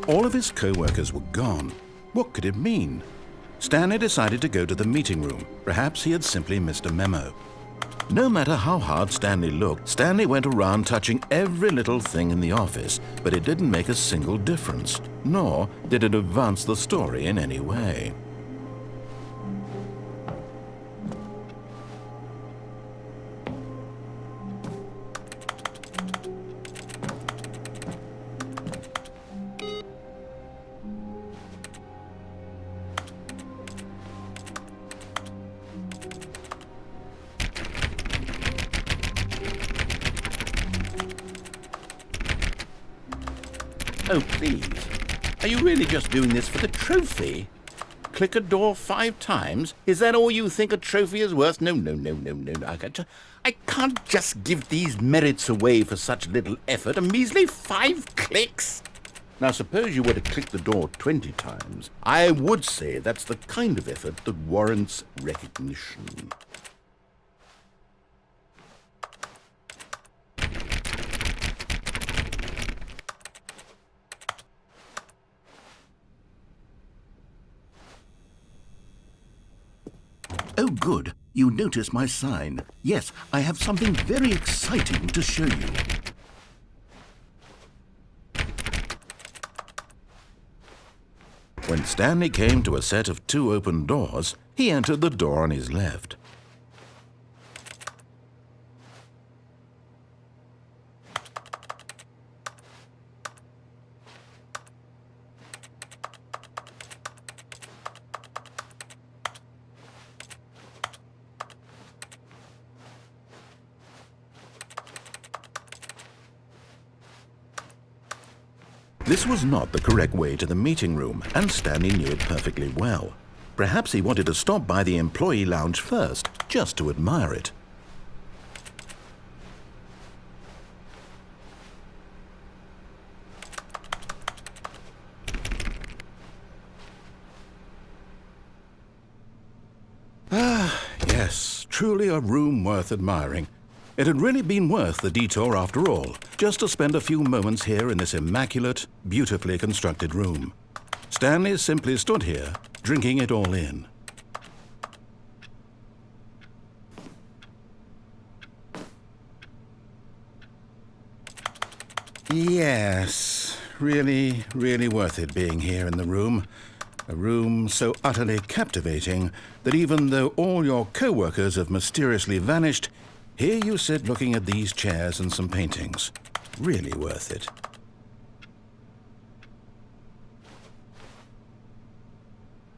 All of his co-workers were gone. What could it mean? Stanley decided to go to the meeting room. Perhaps he had simply missed a memo. No matter how hard Stanley looked, Stanley went around touching every little thing in the office, but it didn't make a single difference, nor did it advance the story in any way. Oh, please. Are you really just doing this for the trophy? Click a door 5 times? Is that all you think a trophy is worth? No. I can't just give these merits away for such little effort. A measly 5 clicks? Now, suppose you were to click the door 20 times. I would say that's the kind of effort that warrants recognition. Oh, good. You notice my sign. Yes, I have something very exciting to show you. When Stanley came to a set of 2 open doors, he entered the door on his left. This was not the correct way to the meeting room, and Stanley knew it perfectly well. Perhaps he wanted to stop by the employee lounge first, just to admire it. Ah, yes, truly a room worth admiring. It had really been worth the detour after all, just to spend a few moments here in this immaculate, beautifully constructed room. Stanley simply stood here, drinking it all in. Yes, really worth it being here in the room. A room so utterly captivating that even though all your co-workers have mysteriously vanished, here you sit looking at these chairs and some paintings. Really worth it.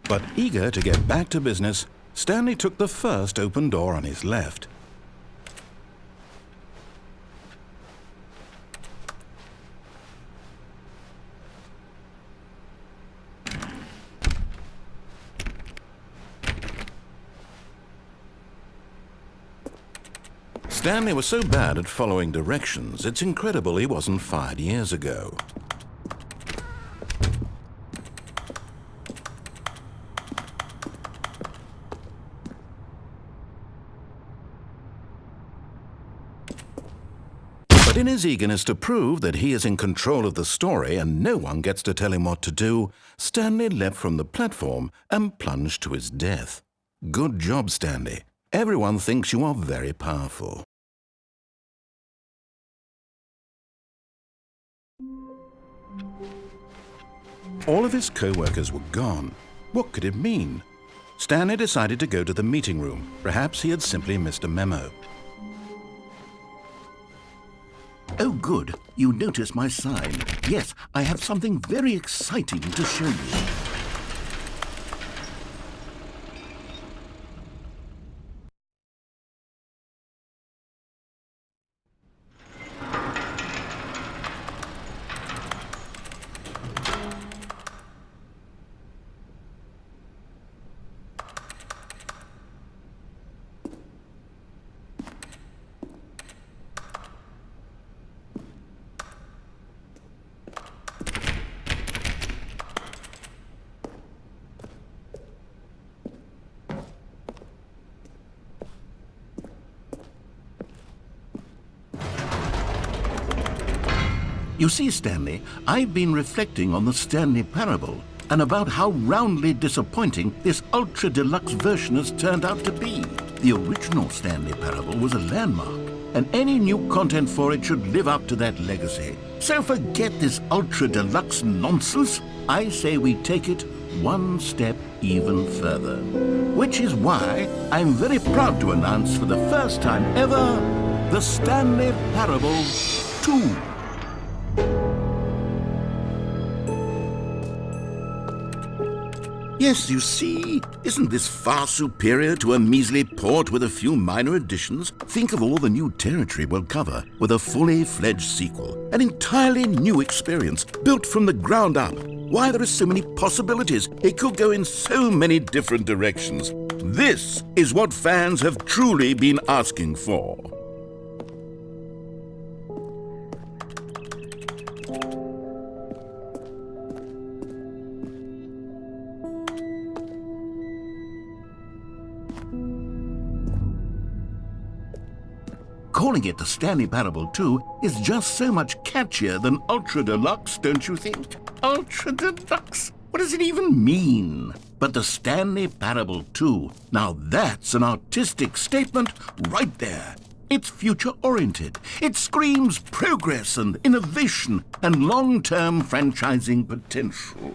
But eager to get back to business, Stanley took the first open door on his left. Stanley was so bad at following directions, it's incredible he wasn't fired years ago. But in his eagerness to prove that he is in control of the story and no one gets to tell him what to do, Stanley leapt from the platform and plunged to his death. Good job, Stanley. Everyone thinks you are very powerful. All of his co-workers were gone. What could it mean? Stanley decided to go to the meeting room. Perhaps he had simply missed a memo. Oh, good. You notice my sign. Yes, I have something very exciting to show you. You see, Stanley, I've been reflecting on the Stanley Parable and about how roundly disappointing this ultra deluxe version has turned out to be. The original Stanley Parable was a landmark, and any new content for it should live up to that legacy. So forget this ultra deluxe nonsense. I say we take it one step even further. Which is why I'm very proud to announce for the first time ever, the Stanley Parable 2. Yes, you see, isn't this far superior to a measly port with a few minor additions? Think of all the new territory we'll cover with a fully fledged sequel. An entirely new experience, built from the ground up. Why, there are so many possibilities. It could go in so many different directions. This is what fans have truly been asking for. Calling it the Stanley Parable 2 is just so much catchier than Ultra Deluxe, don't you think? Ultra Deluxe? What does it even mean? But the Stanley Parable 2, now that's an artistic statement right there. It's future-oriented. It screams progress and innovation and long-term franchising potential.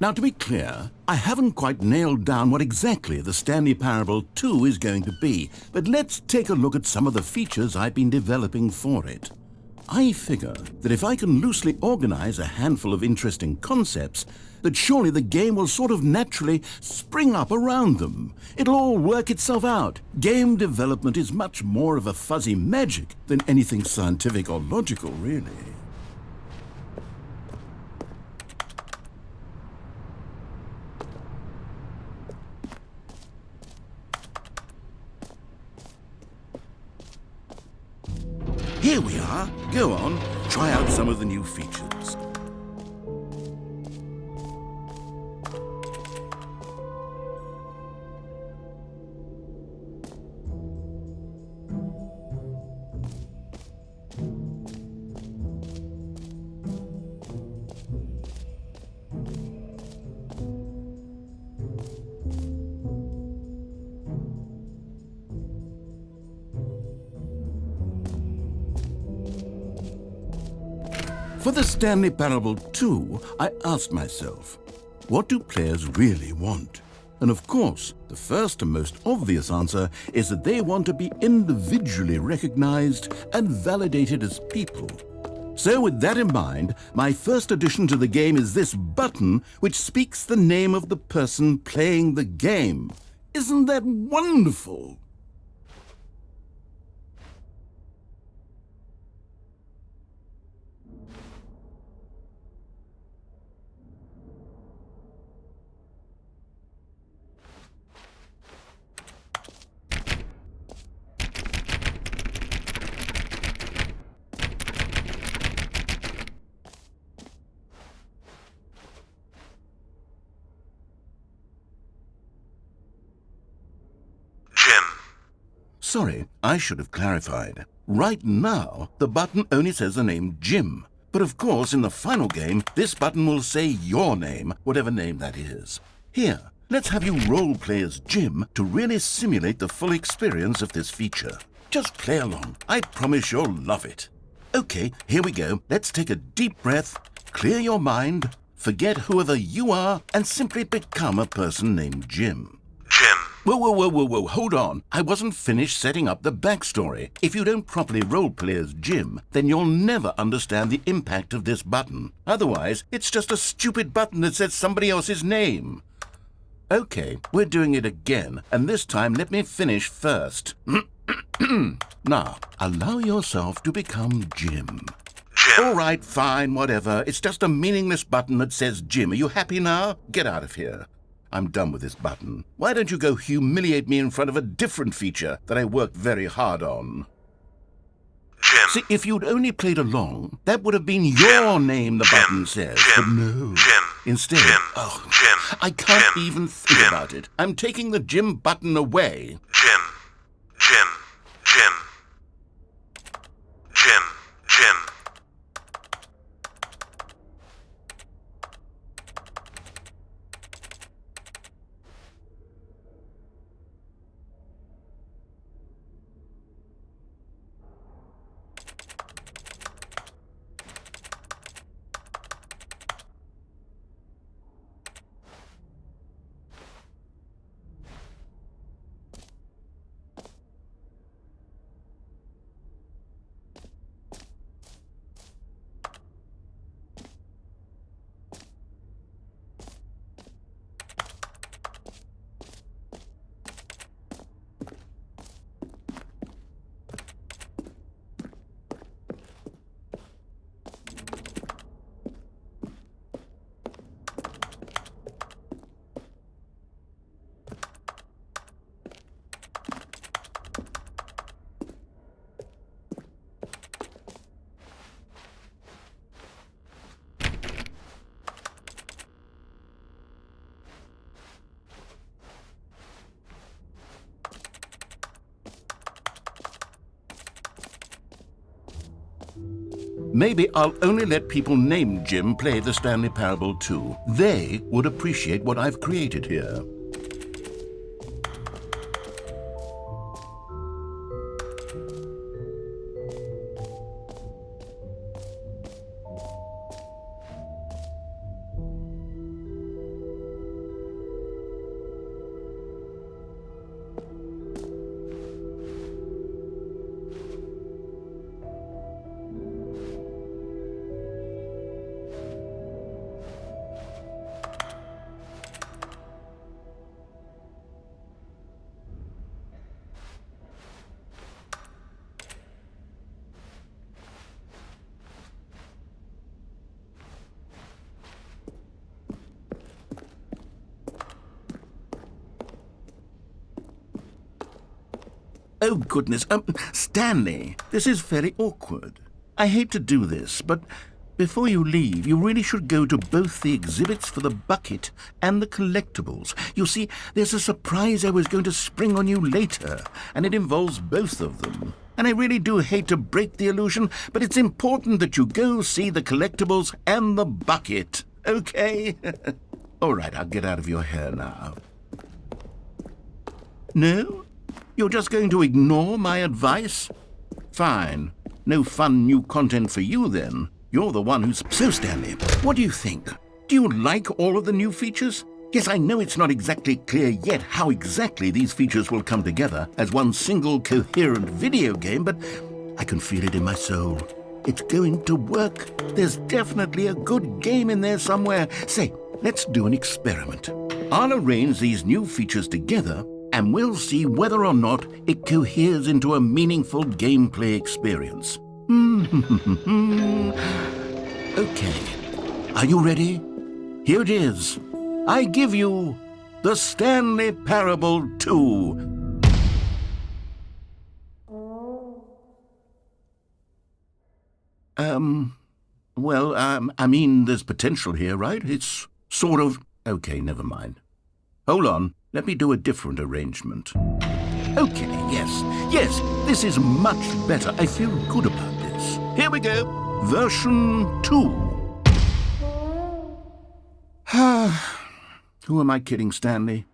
Now, to be clear, I haven't quite nailed down what exactly the Stanley Parable 2 is going to be, but let's take a look at some of the features I've been developing for it. I figure that if I can loosely organize a handful of interesting concepts, that surely the game will sort of naturally spring up around them. It'll all work itself out. Game development is much more of a fuzzy magic than anything scientific or logical, really. Here we are. Go on, try out some of the new features. For the Stanley Parable 2, I asked myself, what do players really want? And of course, the first and most obvious answer is that they want to be individually recognized and validated as people. So with that in mind, my first addition to the game is this button which speaks the name of the person playing the game. Isn't that wonderful? sorry, I should have clarified. Right now, the button only says the name Jim. But of course, in the final game, this button will say your name, whatever name that is. Here, let's have you role-play as Jim to really simulate the full experience of this feature. Just play along. I promise you'll love it. Okay, here we go. Let's take a deep breath, clear your mind, forget whoever you are, and simply become a person named Jim. Jim. Whoa, hold on. I wasn't finished setting up the backstory. If you don't properly roleplay as Jim, then you'll never understand the impact of this button. Otherwise, it's just a stupid button that says somebody else's name. Okay, we're doing it again, and this time let me finish first. Now, allow yourself to become Jim. Jim. All right, fine, whatever. It's just a meaningless button that says Jim. Are you happy now? Get out of here. I'm done with this button. Why don't you go humiliate me in front of a different feature that I worked very hard on? Jim. See, if you'd only played along, that would have been your name the button says. But no. Jim. Instead, Jim. oh, Jim. I can't Jim. even think Jim. about it. I'm taking the Jim button away. Jim. Jim. Jim. Jim. Jim. Maybe I'll only let people named Jim play the Stanley Parable too. They would appreciate what I've created here. Oh, goodness. Stanley, this is very awkward. I hate to do this, but before you leave, you really should go to both the exhibits for the bucket and the collectibles. You see, there's a surprise I was going to spring on you later, and it involves both of them. And I really do hate to break the illusion, but it's important that you go see the collectibles and the bucket, okay? All right, I'll get out of your hair now. No? You're just going to ignore my advice? Fine. No fun new content for you, then. You're the one who's... So, Stanley, what do you think? Do you like all of the new features? Yes, I know it's not exactly clear yet how exactly these features will come together as one single coherent video game, but I can feel it in my soul. It's going to work. There's definitely a good game in there somewhere. Say, let's do an experiment. I'll arrange these new features together, and we'll see whether or not it coheres into a meaningful gameplay experience. Okay. Are you ready? Here it is. I give you the Stanley Parable 2. I mean, there's potential here, right? It's sort of... Okay, never mind. Hold on. Let me do a different arrangement. Okay, yes, this is much better. I feel good about this. Here we go. Version 2. Who am I kidding, Stanley?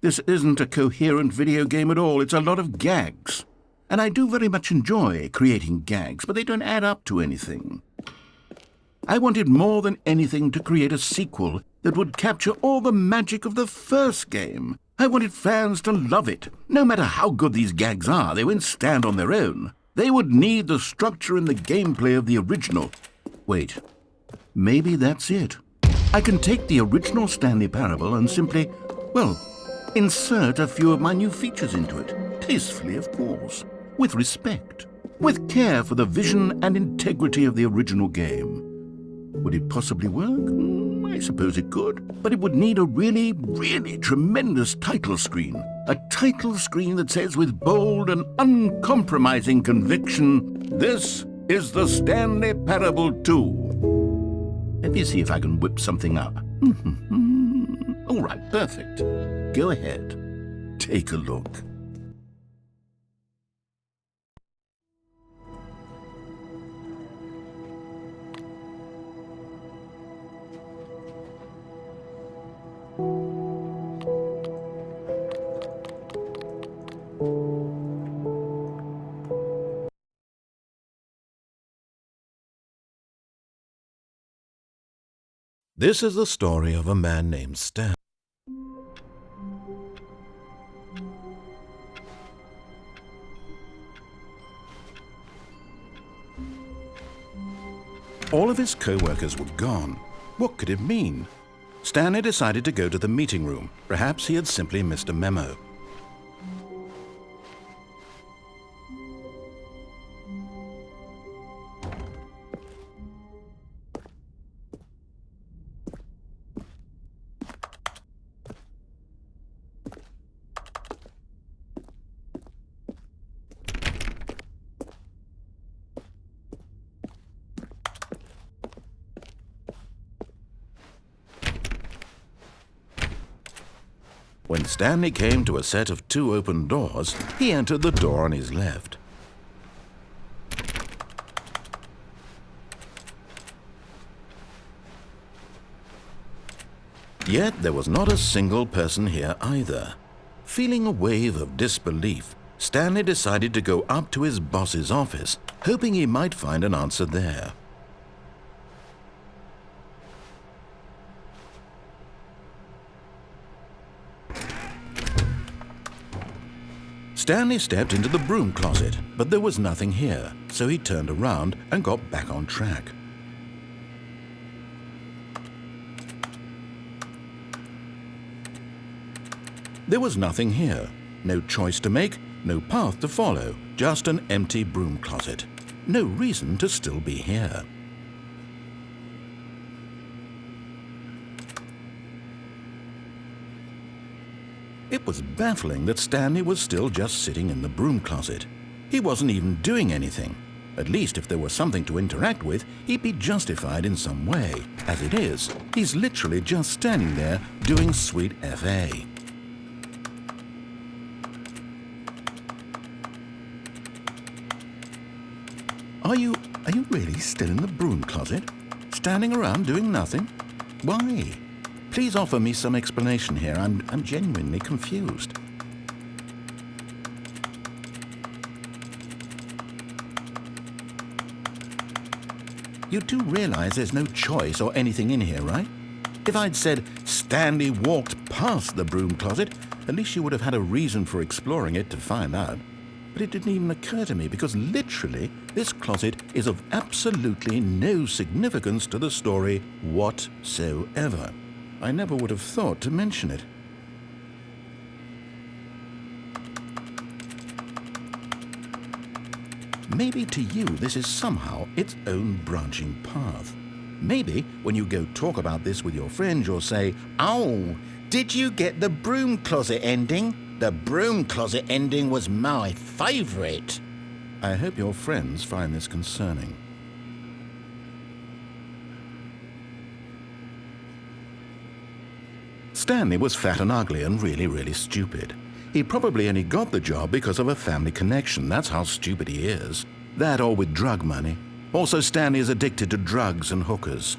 This isn't a coherent video game at all. It's a lot of gags. And I do very much enjoy creating gags, but they don't add up to anything. I wanted more than anything to create a sequel that would capture all the magic of the first game. I wanted fans to love it. No matter how good these gags are, they won't stand on their own. They would need the structure and the gameplay of the original. Wait, maybe that's it. I can take the original Stanley Parable and simply, well, insert a few of my new features into it. Tastefully, of course. With respect. With care for the vision and integrity of the original game. Would it possibly work? I suppose it could. But it would need a really, really tremendous title screen. A title screen that says with bold and uncompromising conviction, "This is the Stanley Parable 2. Let me see if I can whip something up. All right, perfect. Go ahead. Take a look. This is the story of a man named Stan. All of his co-workers were gone. What could it mean? Stanley decided to go to the meeting room. Perhaps he had simply missed a memo. When Stanley came to a set of 2 open doors, he entered the door on his left. Yet there was not a single person here either. Feeling a wave of disbelief, Stanley decided to go up to his boss's office, hoping he might find an answer there. Stanley stepped into the broom closet, but there was nothing here, so he turned around and got back on track. There was nothing here. No choice to make, no path to follow, just an empty broom closet. No reason to still be here. It was baffling that Stanley was still just sitting in the broom closet. He wasn't even doing anything. At least if there was something to interact with, he'd be justified in some way. As it is, he's literally just standing there doing sweet FA. Are you really still in the broom closet? Standing around doing nothing? Why? Please offer me some explanation here. I'm genuinely confused. You do realize there's no choice or anything in here, right? If I'd said Stanley walked past the broom closet, at least you would have had a reason for exploring it to find out. But it didn't even occur to me because literally this closet is of absolutely no significance to the story whatsoever. I never would have thought to mention it. Maybe to you this is somehow its own branching path. Maybe when you go talk about this with your friends, you'll say, "Oh, did you get the broom closet ending? The broom closet ending was my favorite." I hope your friends find this concerning. Stanley was fat and ugly and really, really stupid. He probably only got the job because of a family connection. That's how stupid he is. That or with drug money. Also, Stanley is addicted to drugs and hookers.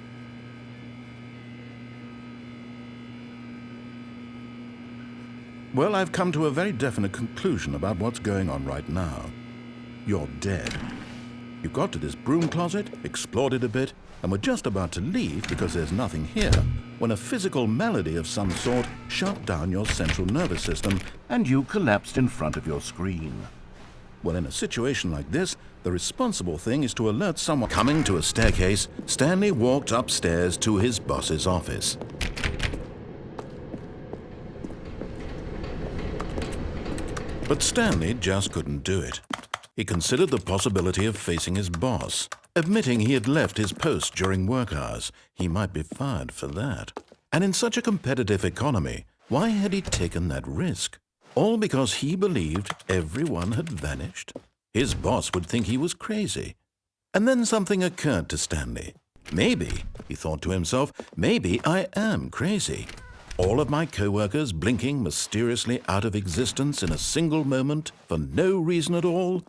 Well, I've come to a very definite conclusion about what's going on right now. You're dead. You got to this broom closet, explored it a bit, and were just about to leave because there's nothing here, when a physical malady of some sort shut down your central nervous system and you collapsed in front of your screen. Well, in a situation like this, the responsible thing is to alert someone. Coming to a staircase, Stanley walked upstairs to his boss's office. But Stanley just couldn't do it. He considered the possibility of facing his boss. Admitting he had left his post during work hours, he might be fired for that. And in such a competitive economy, why had he taken that risk? All because he believed everyone had vanished? His boss would think he was crazy. And then something occurred to Stanley. Maybe, he thought to himself, maybe I am crazy. All of my co-workers blinking mysteriously out of existence in a single moment for no reason at all?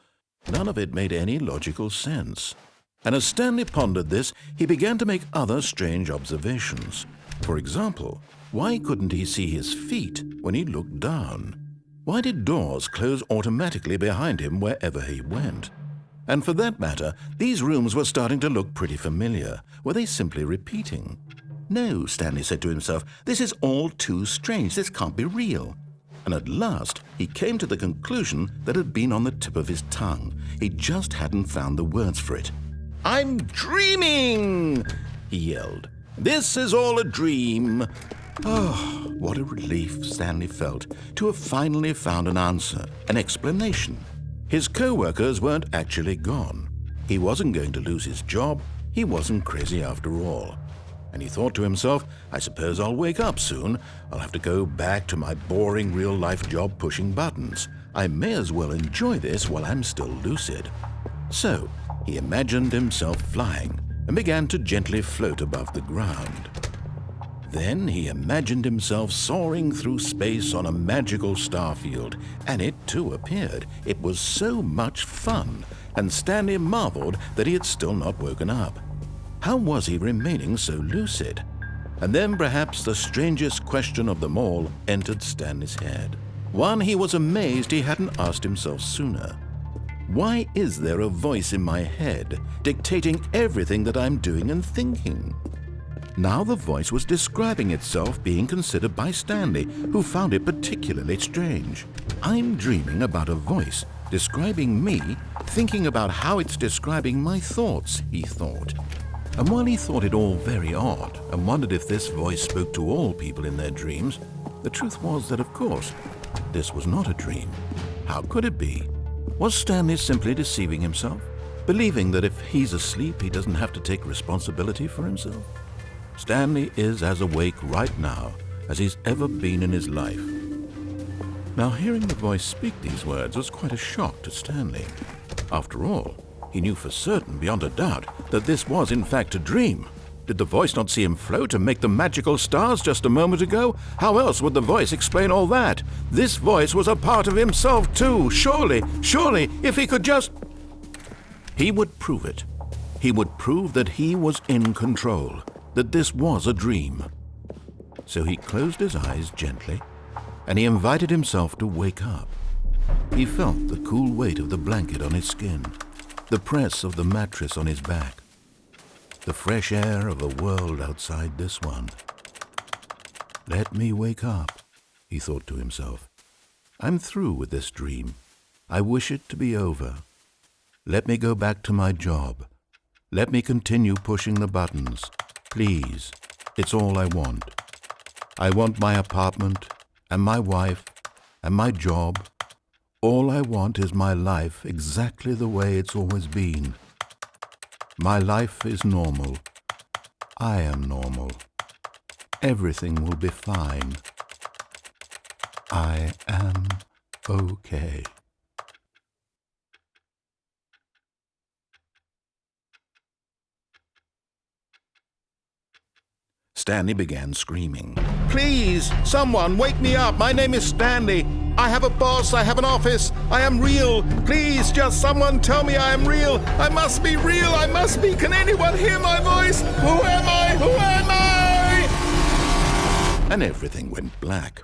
None of it made any logical sense. And as Stanley pondered this, he began to make other strange observations. For example, why couldn't he see his feet when he looked down? Why did doors close automatically behind him wherever he went? And for that matter, these rooms were starting to look pretty familiar. Were they simply repeating? No, Stanley said to himself, this is all too strange. This can't be real. And at last, he came to the conclusion that had been on the tip of his tongue. He just hadn't found the words for it. "I'm dreaming!" he yelled. "This is all a dream." Oh, what a relief Stanley felt to have finally found an answer, an explanation. His co-workers weren't actually gone. He wasn't going to lose his job. He wasn't crazy after all. And he thought to himself, I suppose I'll wake up soon. I'll have to go back to my boring real-life job pushing buttons. I may as well enjoy this while I'm still lucid. So, he imagined himself flying and began to gently float above the ground. Then he imagined himself soaring through space on a magical starfield, and it too appeared. It was so much fun, and Stanley marveled that he had still not woken up. How was he remaining so lucid? And then perhaps the strangest question of them all entered Stanley's head. One he was amazed he hadn't asked himself sooner. Why is there a voice in my head dictating everything that I'm doing and thinking? Now the voice was describing itself being considered by Stanley, who found it particularly strange. I'm dreaming about a voice describing me, thinking about how it's describing my thoughts, he thought. And while he thought it all very odd and wondered if this voice spoke to all people in their dreams, the truth was that, of course, this was not a dream. How could it be? Was Stanley simply deceiving himself, believing that if he's asleep, he doesn't have to take responsibility for himself? Stanley is as awake right now as he's ever been in his life. Now, hearing the voice speak these words was quite a shock to Stanley. After all, he knew for certain, beyond a doubt, that this was in fact a dream. Did the voice not see him float and make the magical stars just a moment ago? How else would the voice explain all that? This voice was a part of himself too. Surely, if he could just... He would prove it. He would prove that he was in control, that this was a dream. So he closed his eyes gently, and he invited himself to wake up. He felt the cool weight of the blanket on his skin, the press of the mattress on his back, the fresh air of a world outside this one. Let me wake up, he thought to himself. I'm through with this dream. I wish it to be over. Let me go back to my job. Let me continue pushing the buttons. Please, it's all I want. I want my apartment, and my wife, and my job. All I want is my life exactly the way it's always been. My life is normal. I am normal. Everything will be fine. I am okay. Stanley began screaming. Please, someone, wake me up. My name is Stanley. I have a boss. I have an office. I am real. Please, just someone tell me I am real. I must be real. I must be. Can anyone hear my voice? Who am I? Who am I? And everything went black.